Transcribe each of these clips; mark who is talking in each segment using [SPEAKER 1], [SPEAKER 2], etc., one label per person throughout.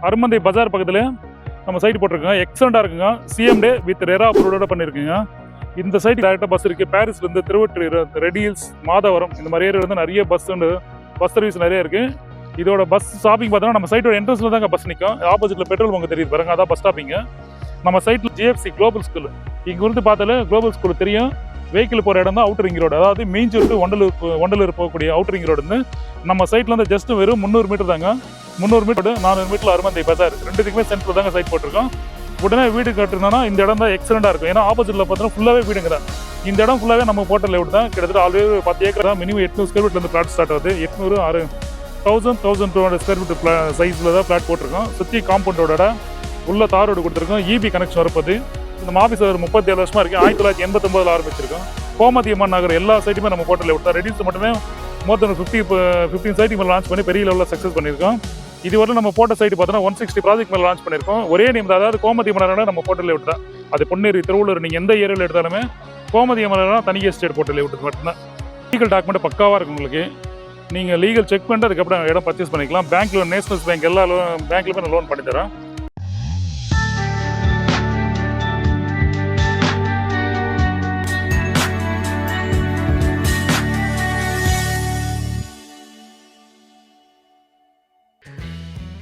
[SPEAKER 1] அருமந்தை பஜார் பக்கத்தில் நம்ம சைட் போட்டிருக்கோங்க. எக்ஸலண்டாக இருக்குங்க. சிஎம்டே வித் ரெரா அப்ரூவோட பண்ணியிருக்குங்க. இந்த சைட் டேரெக்டாக பஸ் இருக்குது. பாரிஸ்லேருந்து திருவொற்றியூர், ரெடில்ஸ், மாதவரம் இந்த மாதிரி ஏரியாவிலேருந்து நிறைய பஸ் சர்வீஸ் நிறைய இருக்குது. இதோட பஸ் ஸ்டாப்பிங் பார்த்தோன்னா நம்ம சைட்டோட என்ட்ரன்ஸில் தாங்க பஸ் நிற்கும். ஆப்போசிட்டில் பெட்ரோல் பங்க் தெரியுது பாருங்க, அதான் பஸ் ஸ்டாப்பிங்க. நம்ம சைட்டில் ஜிஎஃப்சி குளோபல் ஸ்கூல் இங்கே இருந்து பார்த்தாலே குளோபல் ஸ்கூல் தெரியும். வெஹிக்கிள் போகிற இடம் தான் அவுட்டர் ரிங் ரோடு, அதாவது மீஞ்சூர் டு ஒண்டலூர் போகக்கூடிய அவுட்டர் ரிங் ரோடு. நம்ம சைட்லேருந்து ஜஸ்ட் வெறும் 300 மீட்டர் தாங்க. 300 மீட்டர் 400 மீட்டர் அருமந்தை பஜார் ரெண்டுத்துக்குமே சென்டர் தாங்க சைட் போட்டிருக்கோம். உடனே வீடு கட்டுனா இந்த இடம் தான் எக்ஸலண்டாக இருக்கும். ஏன்னா ஆப்போசிட்டில் பார்த்தீங்கன்னா ஃபுல்லாகவே வீடுங்க தான். இந்த இடம் ஃபுல்லாகவே நம்ம போட்ட லேவுட் தான். கிட்டத்தட்ட ஆல்ரெடி 10 ஏக்கர் தான். மினிமம் 800 ஸ்கொயர் ஃபீட்லேருந்து பிளாட் ஸ்டார்ட் ஆகுது. 800 1200 ஸ்கொயர் ஃபீட் சைஸில் தான் பிளாட் போட்டிருக்கோம். சுற்றி காம்பவுண்டோட உள்ள தார் ரோடு கொடுத்துருக்கோம். இபி கனெக்ஷன் வரப்போது. நம்ம ஆஃபீஸ் ஒரு 37 வருஷமாக இருக்குது. 1989 ஆரம்பிச்சிருக்கோம். கோமதி அம்மன் நகர் எல்லா சைட்டுமே நம்ம போட்ட லேவுட் தான். ரெடில்ஸ் மட்டுமே மோர் தென் 15 சைட்டுக்கு மேலே லான்ச் பண்ணி பெரிய லெவலில் சக்ஸஸ் பண்ணியிருக்கோம். இதுவரை நம்ம போட்ட சைட்டு பார்த்தோன்னா 160 ப்ராஜெக்ட் மேலே லான்ச் பண்ணியிருக்கோம். ஒரே நேம் தான், அதாவது கோமதி அம்மன் நம்ம போட்ட லேவுட் தான். அது பொன்னேரி, திருவள்ளூர், நீங்கள் எந்த ஏரியாவில் எடுத்தாலுமே கோமதி அம்மன் தனி எஸ்டேட் போட்ட லேவுட் மட்டும்தான். லீகல் டாக்குமெண்ட் பக்காவாக இருக்கும் உங்களுக்கு. நீங்கள் லீகல் செக் பண்ணிட்டு அதுக்கப்புறம் இடம் பர்ச்சேஸ் பண்ணிக்கலாம். பேங்க் லோன், நேஷனல் பேங்க் எல்லா பேங்க்லையுமே நான் லோன் பண்ணித்தரேன்.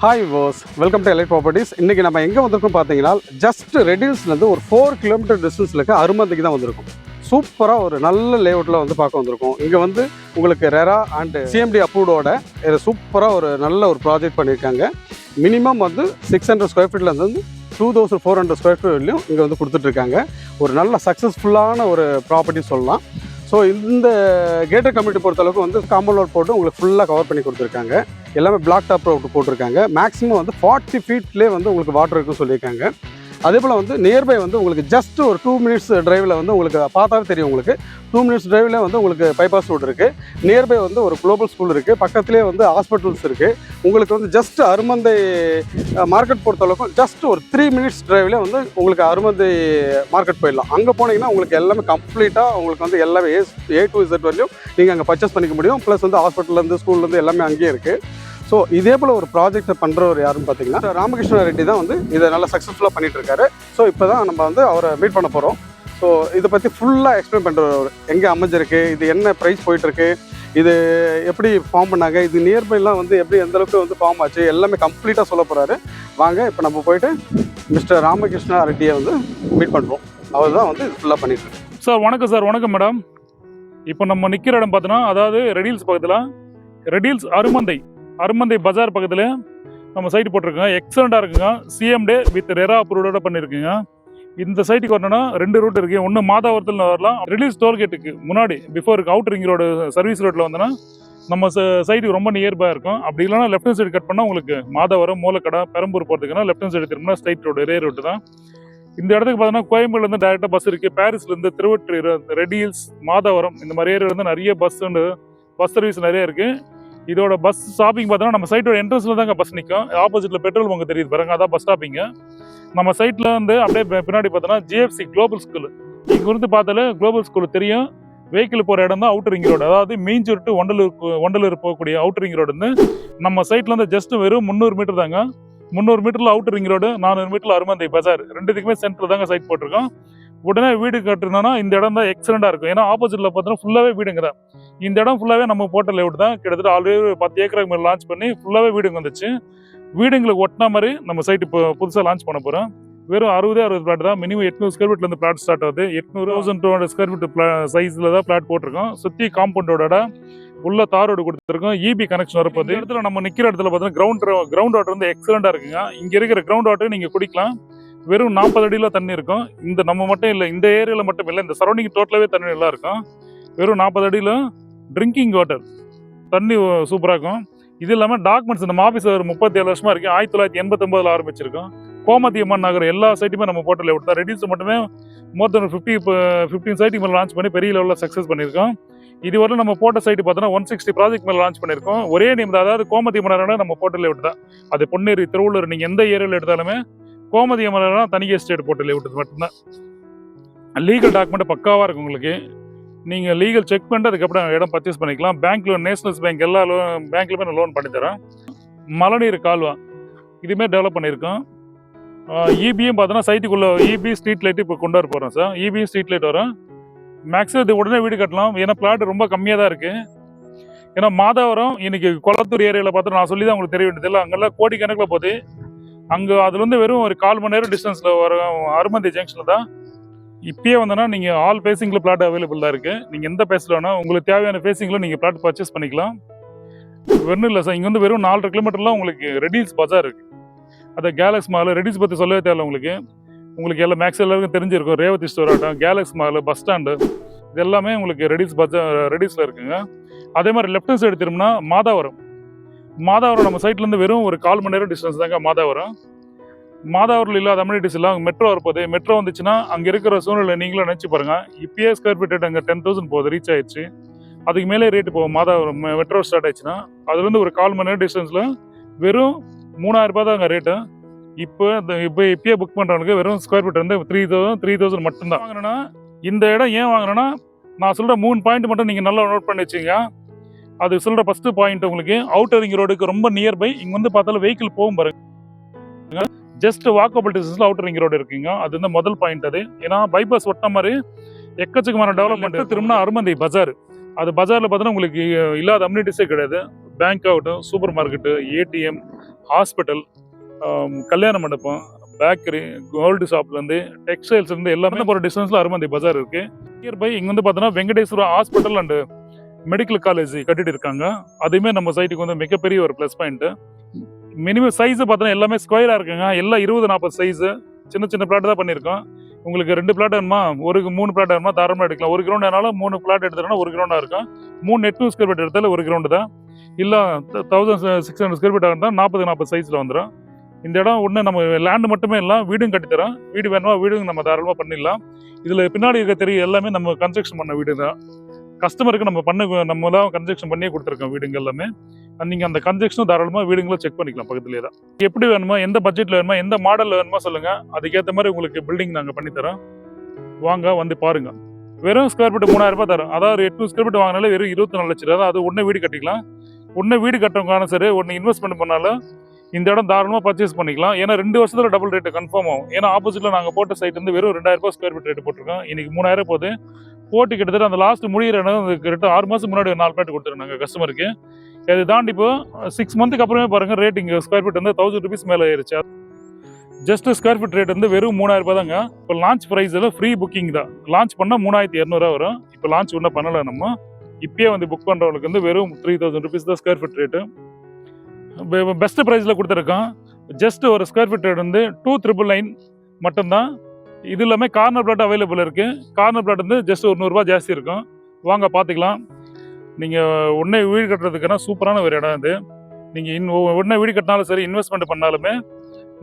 [SPEAKER 2] Hi was, welcome to elite properties. இன்றைக்கி நம்ம எங்கே வந்திருக்கோம் பார்த்தீங்கன்னா, ஜஸ்ட் ரெடில்ஸ்லேருந்து ஒரு 4 கிலோமீட்டர் டிஸ்டன்ஸில் இருக்க அருமந்தைக்கு தான் வந்திருக்கும். சூப்பராக ஒரு நல்ல லேஅவுட்டில் வந்து பார்க்க வந்திருக்கோம். இங்கே வந்து உங்களுக்கு ரெரா அண்ட் சிஎம்டி அப்ரூவோட சூப்பராக ஒரு நல்ல ஒரு ப்ராஜெக்ட் பண்ணியிருக்காங்க. மினிமம் வந்து 600 ஸ்கொயர் ஃபீட்லேருந்து 2400 ஸ்கொயர் ஃபீட் வரலையும் இங்கே வந்து கொடுத்துட்ருக்காங்க. ஒரு நல்ல சக்ஸஸ்ஃபுல்லான ஒரு ப்ராப்பர்ட்டி சொல்லலாம். ஸோ இந்த கேட்டர் கம்யூனிட்டி பொறுத்தளவுக்கு வந்து காம்பவுண்ட் ரோட் போட்டு உங்களுக்கு ஃபுல்லாக கவர் பண்ணி கொடுத்துருக்காங்க. எல்லாமே பிளாக் டாப் ரோட் போட்டிருக்காங்க. மேக்ஸிமம் வந்து 40 ஃபீட்லேயே வந்து உங்களுக்கு வாட்டர் இருக்குன்னு சொல்லியிருக்காங்க. அதே போல் வந்து நியர்பை வந்து உங்களுக்கு ஜஸ்ட் ஒரு 2 மினிட்ஸ் டிரைவில் வந்து உங்களுக்கு பார்த்தாவே தெரியும். உங்களுக்கு 2 மினிட்ஸ் டிரைவில் வந்து உங்களுக்கு பைபாஸ் ரோடு இருக்குது. நியர்பை வந்து ஒரு குளோபல் ஸ்கூல் இருக்குது. பக்கத்துலேயே வந்து ஹாஸ்பிட்டல்ஸ் இருக்குது. உங்களுக்கு வந்து ஜஸ்ட் அருமந்தை மார்க்கெட் பொறுத்தளவுக்கு ஜஸ்ட் ஒரு 3 மினிட்ஸ் டிரைவில் வந்து உங்களுக்கு அருமந்தை மார்க்கெட் போயிடலாம். அங்கே போனீங்கன்னா உங்களுக்கு எல்லாமே கம்ப்ளீட்டாக உங்களுக்கு வந்து எல்லாமே A to Z வரையும் நீங்கள் அங்கே பர்ச்சேஸ் பண்ணிக்க முடியும். ப்ளஸ் வந்து ஹாஸ்பிட்டல்லேருந்து ஸ்கூல்லேருந்து எல்லாமே அங்கேயே இருக்குது. ஸோ இதே போல் ஒரு ப்ராஜெக்டை பண்ணுறவர் யாருன்னு பார்த்தீங்கன்னா ராமகிருஷ்ண ரெட்டி தான் வந்து இதை நல்லா சக்ஸஸ்ஃபுல்லாக பண்ணிகிட்ருக்காரு. ஸோ இப்போ தான் நம்ம வந்து அவரை மீட் பண்ண போகிறோம். ஸோ இதை பற்றி ஃபுல்லாக எக்ஸ்பிளைன் பண்ணுறவர், எங்கே அமைஞ்சிருக்கு, இது என்ன ப்ரைஸ் போயிட்டுருக்கு, இது எப்படி ஃபார்ம் பண்ணாங்க, இது நியர்பைலாம் வந்து எப்படி எந்தளவுக்கு வந்து ஃபார்ம் ஆச்சு, எல்லாமே கம்ப்ளீட்டாக சொல்ல போகிறாரு. வாங்க இப்போ நம்ம போயிட்டு மிஸ்டர் ராமகிருஷ்ணா ரெட்டியை வந்து மீட் பண்ணுறோம். அவர் தான் வந்து இது ஃபுல்லாக பண்ணிட்டுருக்கு.
[SPEAKER 1] சார் வணக்கம். சார் வணக்கம் மேடம். இப்போ நம்ம நிற்கிற இடம் பார்த்தோன்னா, அதாவது ரெடில்ஸ் பக்கத்தில், ரெடில்ஸ் அருமந்தை பஜார் பக்கத்தில் நம்ம சைட்டு போட்டிருக்கோங்க. எக்ஸலண்டாக இருக்குங்க. சிஎம்டே வித் ரெரா அப்ரூவோட பண்ணியிருக்குங்க. இந்த சைட்டுக்கு வரணும்னா 2 ரூட் இருக்குது. ஒன்று மாதாவரத்தில் வரலாம். ரெடில்ஸ் டோல்கேட்டுக்கு முன்னாடி before outer ring road service ரோட்டில் வந்தோன்னா நம்ம சைட்டுக்கு ரொம்ப நியர்பாக இருக்கும். அப்படி இல்லைனா லெஃப்ட் ஹேண்ட் சைடு கட் பண்ணால் உங்களுக்கு மாதாவரம், மூலக்கடை, பெரம்பூர் போகிறதுக்குன்னா லெஃப்ட் ஹேண்ட் சைடு திரும்பினா ஸ்ட்ரைட் ரோடு, ரே ரோடு தான். இந்த இடத்துக்கு பார்த்தோன்னா கோயம்பேடுலேருந்து டேரெக்டாக பஸ் இருக்குது. பாரிஸ்லேருந்து திருவொற்றியூர், ரெடில்ஸ், மாதவரம் இந்த மாதிரி ஏரியாவிலேருந்து நிறைய பஸ் சர்வீஸ் நிறைய இருக்குது. இதோட பஸ் ஸ்டாப்பிங் பார்த்தோன்னா நம்ம சைட்டோட என்ட்ரன்ஸில் தாங்க பஸ் நிற்கும். ஆப்போசிட்டில் பெட்ரோல் பங்க் தெரியுது பாருங்க, அதான் பஸ் ஸ்டாப்பிங்க. நம்ம சைட்டில் வந்து அப்படியே பின்னாடி பார்த்தோன்னா ஜிஎஃப்சி குளோபல் ஸ்கூல் இங்கே இருந்து பார்த்தாலே குளோபல் ஸ்கூல் தெரியும். வெஹிக்கிள் போகிற இடம் தான் அவுட்டர் ரிங் ரோடு, அதாவது மீஞ்சூர் டு ஒண்டலூர் போகக்கூடிய அவுட்டர் ரிங் ரோடு. நம்ம சைட்லேருந்து ஜஸ்ட் வெறும் 300 மீட்டர் தாங்க. 300 மீட்டரில் அவுட்டர் ரிங் ரோடு, 400 மீட்டரில் அருமந்தை பஜார் ரெண்டுத்துக்குமே சென்டர் தாங்க சைட் போட்டிருக்கோம். உடனே வீடு கட்டுனா இந்த இடம் தான் எக்ஸலண்டாக இருக்கும். ஏன்னா ஆப்போசிட்டில் பார்த்தோன்னா ஃபுல்லாகவே வீடுங்க தான். இந்த இடம் ஃபுல்லாகவே நம்ம போட்ட லேவுட் தான். கிட்டத்தட்ட ஆல்ரெடி 10 ஏக்கருக்கு மேலே லான்ச் பண்ணி ஃபுல்லாகவே வீடுங்க வந்துச்சு. வீடுங்களுக்கு ஒட்டின மாதிரி நம்ம சைட்டு இப்போ புதுசாக லான்ச் பண்ண போகிறோம். வெறும் 60 பிளாட் தான். மினிமம் 800 ஸ்கொயர் ஃபீட்லேருந்து பிளாட் ஸ்டார்ட் ஆகுது. 1200 ஸ்கொயர் ஃபீட் சைஸில் தான் பிளாட் போட்டிருக்கோம். சுற்றி காம்பவுண்டோட உள்ள தார் ரோடு கொடுத்துருக்கோம். இபி கனெக்ஷன் வரப்போது. இந்த இடத்துல நம்ம நிற்கிற இடத்துல பார்த்தீங்கன்னா கிரவுண்ட் வாட்டர் வந்து எக்ஸலண்டாக இருக்குங்க. இங்கே இருக்கிற கிரவுண்ட் வாட்டர் நீங்கள் குடிக்கலாம். வெறும் 40 அடியில் தண்ணி இருக்கும். இந்த நம்ம மட்டும் இல்லை, இந்த ஏரியாவில் மட்டும் இல்லை, இந்த சரௌண்டிங் டோட்டலாகவே தண்ணி நல்லா இருக்கும். வெறும் 40 அடியில் ட்ரிங்கிங் வாட்டர் தண்ணி சூப்பராக இருக்கும். இது இல்லாமல் டாக்குமெண்ட்ஸ் நம்ம ஆஃபீஸ் ஒரு 37 வருஷமாக இருக்குது. 1989 ஆரம்பிச்சிருக்கோம். கோமதி அம்மன் நகர் எல்லா சைட்டுமே நம்ம போட்ட லேவுட் தான். ரெடில்ஸ் மட்டுமே மோர் தென் 15 சைட்டுக்கு மேலே லான்ச் பண்ணி பெரிய லெவலில் சக்ஸஸ் பண்ணியிருக்கோம். இதுவரை நம்ம போட்ட சைட்டு பார்த்தோன்னா 160 ப்ராஜெக்ட் மேலே லான்ச் பண்ணியிருக்கோம். ஒரே நேம் தான், அதாவது கோமதி அம்மன் நம்ம போட்ட லேவுட் தான். அது பொன்னேரி, திருவள்ளூர், நீங்கள் எந்த ஏரியாவில் எடுத்தாலுமே கோமதி அம்மன் தனி எஸ்டேட் போட்டு லேவுட் மட்டும்தான். லீகல் டாக்குமெண்ட் பக்காவாக இருக்கும் உங்களுக்கு. நீங்கள் லீகல் செக் பண்ணிட்டு அதுக்கப்புறம் இடம் பர்ச்சேஸ் பண்ணிக்கலாம். பேங்க் லோன், நேஷனல் பேங்க் எல்லா பேங்க்லையுமே நான் லோன் பண்ணித்தரேன். மழைநீர் கால்வா இதுமாரி டெவலப் பண்ணியிருக்கோம். இபியும் பார்த்தோன்னா சைட்டுக்குள்ளே இபி ஸ்ட்ரீட் லைட்டு இப்போ கொண்டு வர போகிறோம் சார். இபியும் ஸ்ட்ரீட் லைட் வரும். மேக்ஸிமம் இது உடனே வீடு கட்டலாம். ஏன்னா பிளாட் ரொம்ப கம்மியாக தான் இருக்குது. ஏன்னா மாதாவரம் இன்னைக்கு கொளத்தூர் ஏரியாவில் பார்த்து நான் சொல்லி தான் உங்களுக்கு தெரிய வேண்டியதில்லை. அங்கெல்லாம் கோடிக்கணக்கில் போகுது. அங்கே அதுலேருந்து வெறும் ஒரு 1/4 மணி நேரம் டிஸ்டன்ஸில் வரும் அருமந்தை ஜங்ஷனில் தான். இப்பயே வந்தோன்னா நீங்கள் ஆல் ஃபேஸிங்கில் பிளாட் அவைலபிள் தான் இருக்குது. நீங்கள் எந்த ஃபேஸில் வேணால் உங்களுக்கு தேவையான ஃபேஸிங்கில் நீங்கள் பிளாட் பர்ச்சேஸ் பண்ணிக்கலாம். வெறும் இல்லை சார், இங்கே வந்து வெறும் 4 கிலோமீட்டர்லாம் உங்களுக்கு ரெடில்ஸ் பஜார் இருக்குது. அதை கேலக்ஸ் மால் ரெடில்ஸ் பற்றி சொல்லவே தேவையில்ல உங்களுக்கு எல்லாம் மேக்ஸ் எல்லாருக்கும் தெரிஞ்சிருக்கும். ரேவதி ஸ்டோர் ஆகட்டும், கேலக்ஸ் மால், பஸ் ஸ்டாண்டு, இது எல்லாமே உங்களுக்கு ரெடில்ஸ் பஜார் ரெடில்ஸில் இருக்குங்க. அதே மாதிரி லெஃப்ட் ஹேண்ட் சைடு திரும்பினா மாதாவரம் நம்ம சைட்லேருந்து வெறும் ஒரு 1/4 மணி நேரம் டிஸ்டன்ஸ் தாங்க மாதாவரம் இல்லாத அம்யூனிட்டிஸ் எல்லாம் மெட்ரோ வரப்போகுது. மெட்ரோ வந்துச்சுன்னா அங்கே இருக்கிற சூழ்நிலை நீங்களும் நினச்சி பாருங்கள். இப்பயே ஸ்கொயர் ஃபீட் ரேட் அங்கே 10,000 போகுது, ரீச் ஆயிடுச்சு. அதுக்கு மேலே ரேட்டு போகும். மாதாவரம் மெட்ரோ ஸ்டார்ட் ஆயிடுச்சுன்னா அதுலேருந்து ஒரு 1/4 மணி நேரம் டிஸ்டன்ஸில் வெறும் 3000 ரூபாய் தான் அங்கே ரேட்டு. இப்பயே புக் பண்ணுறவங்களுக்கு வெறும் ஸ்கொயர் ஃபீட் வந்து 3,000 மட்டும்தான் வாங்கினா. இந்த இடம் ஏன் வாங்கினேன்னா நான் சொல்கிற 3 பாயிண்ட் மட்டும் நீங்கள் நல்லா நோட் பண்ணி வச்சுங்க. அது சொல்கிற ஃபஸ்ட்டு பாயிண்ட் உங்களுக்கு அவுட்டர் ரிங் ரோடுக்கு ரொம்ப நியர்பை. இங்கே வந்து பார்த்தாலும் வெஹிக்கிள் போகும் பாருங்க. ஜஸ்ட் வாக்கபிள் டிஸ்டன்ஸில் அவுட்டர் ரிங் ரோடு இருக்குங்க. அது வந்து முதல் பாயிண்ட். அது ஏன்னா பைபாஸ் ஒட்ட மாதிரி எக்கச்சக்கமான டெவலப்மெண்ட். திரும்பினா அருமந்தை பஜார். அது பஜாரில் பார்த்தோன்னா உங்களுக்கு இல்லாத அம்யூனிட்டிஸே கிடையாது. பேங்க் ஆகட்டும், சூப்பர் மார்க்கெட்டு, ஏடிஎம், ஹாஸ்பிட்டல், கல்யாண மண்டபம், பேக்கரி, கோல்டு ஷாப்லேருந்து டெக்ஸ்டைல்ஸ்லேருந்து எல்லாமே போகிற டிஸ்டன்ஸில் அருமந்தை பஜார் இருக்குது. நியர்பை இங்கே வந்து பார்த்தோன்னா Venkateswara hospital and medical college கட்டிட்டு இருக்காங்க. அதுவுமே நம்ம சைட்டுக்கு வந்து மிகப்பெரிய ஒரு ப்ளஸ் பாயிண்ட்டு. மினிமம் சைஸு பார்த்தோன்னா எல்லாமே ஸ்கொயராக இருக்குங்க. எல்லாம் 20-40 சைஸு. சின்ன பிளாட் தான் பண்ணியிருக்கோம். உங்களுக்கு 2 பிளாட் வேணுமா, 3 பிளாட் வேணுமா தாராளமாக எடுக்கலாம். 1 கிரவுண்ட் ஆனாலும் 3 பிளாட் எடுத்துட்டோம்னா 1 கிரவுண்டாக இருக்கும். 3 800 ஸ்கொயர் ஃபீட் எடுத்தாலும் 1 கிரவுண்டு தான். இல்லை 1600 ஸ்கொயர் ஃபீட் இருந்தால் 40 சைஸில் வந்துடும். இந்த இடம் ஒன்று நம்ம லேண்டு மட்டுமே இல்லை, வீடும் கட்டித்தரோம். வீடு வேணுமா வீடும் நம்ம தாராளமாக பண்ணிடலாம். இதில் பின்னாடி இருக்க தெரிய எல்லாமே நம்ம கன்ஸ்ட்ரக்ஷன் பண்ண வீடு தான். கஸ்டமருக்கு நம்ம தான் கன்ஸ்ட்ரக்ஷன் பண்ணியே கொடுத்துருக்கோம் வீடுங்க எல்லாமே. நீங்கள் அந்த கன்ஸ்ட்ரக்ஷனும் தாராளமாக வீடுங்களும் செக் பண்ணிக்கலாம் பக்கத்துலேயே தான். எப்படி வேணுமா, எந்த பட்ஜெட்டில் வேணுமா, எந்த மாடலில் வேணுமா சொல்லுங்கள். அதுக்கேற்ற மாதிரி உங்களுக்கு பில்டிங் நாங்கள் பண்ணித்தரோம். வாங்க வந்து பாருங்கள். வெறும் ஸ்கொயர் ஃபீட் 3000 ரூபாய் தரோம். அதாவது 800 ஸ்கொயர் ஃபீட் வாங்கினாலே வெறும் 24 லட்சம் ரூபா. அது ஒன்றே வீடு கட்டிக்கலாம். ஒன்று வீடு கட்டுறவங்க சரி, ஒன்று இன்வெஸ்ட்மெண்ட் பண்ணாலும் இந்த இடம் தாராளமாக பர்ச்சேஸ் பண்ணிக்கலாம். ஏன்னா 2 வருஷத்துல டபுள் ரேட்டு கன்ஃபார்ம் ஆகும். ஏன்னா ஆப்போசிட்டில் நாங்கள் போட்ட சைட் வந்து வெறும் 2000 ரூபாய் ஸ்கொயர் ஃபீட் ரேட்டு போட்டிருக்கோம். இன்னைக்கு 3000 போகுது. போட்டு கிட்டத்தட்ட அந்த லாஸ்ட் முடிகிற இடம் கரெக்டாக 6 மாதம் முன்னாடி 4 பிளாட் கொடுத்துருவோம் நாங்கள் கஸ்டமருக்கு. இது தாண்டி இப்போ 6 மந்த்துக்கு அப்புறமே பாருங்கள் ரேட் இங்கே ஸ்கொயர் ஃபீட் வந்து 1000 rupees மேலே ஏறிச்சு. ஜஸ்ட் ஸ்கொயர் ஃபீட் ரேட் வந்து வெறும் 3000 ரூபாய் தாங்க. இப்போ லான்ச் ப்ரைஸில் ஃப்ரீ புக்கிங் தான். லான்ச் பண்ணால் 3200 வரும். இப்போ லான்ச் ஒன்றும் பண்ணலை. நம்ம இப்பயே வந்து புக் பண்ணுறவங்களுக்கு வந்து வெறும் 3000 rupees தான் ஸ்கொயர் ஃபீட் ரேட்டு. பெஸ்ட் ப்ரைஸில் கொடுத்துருக்கோம். ஜஸ்ட் ஒரு ஸ்கொயர் ஃபீட் ரேட் வந்து 2,999 மட்டும்தான். இது எல்லாமே கார்னர் பிளாட் அவைலபிள் இருக்குது. கார்னர் பிளாட் வந்து ஜஸ்ட் ஒரு 100 ரூபாய் ஜாஸ்தி இருக்கும். வாங்க பார்த்துக்கலாம். நீங்கள் உடனே வீடு கட்டுறதுக்குன்னா சூப்பரான ஒரு இடம் இது. நீங்கள் உடனே வீடு கட்டினாலும் சரி, இன்வெஸ்ட்மெண்ட் பண்ணாலுமே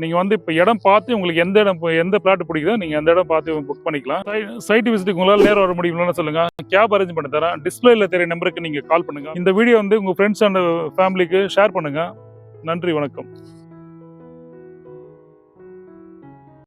[SPEAKER 1] நீங்கள் வந்து இப்போ இடம் பார்த்து உங்களுக்கு எந்த பிளாட் பிடிக்குதோ நீங்கள் அந்த இடம் பார்த்து புக் பண்ணிக்கலாம். சைட் விசிட்டுக்கு உங்களால் நேரம் வர முடியும்னு சொல்லுங்கள். கேப் அரேஞ்ச் பண்ணி தரேன். டிஸ்பிளேல தெரிய நம்பருக்கு நீங்கள் கால் பண்ணுங்கள். இந்த வீடியோ வந்து உங்கள் ஃப்ரெண்ட்ஸ் அண்ட் ஃபேமிலிக்கு ஷேர் பண்ணுங்கள். நன்றி, வணக்கம்.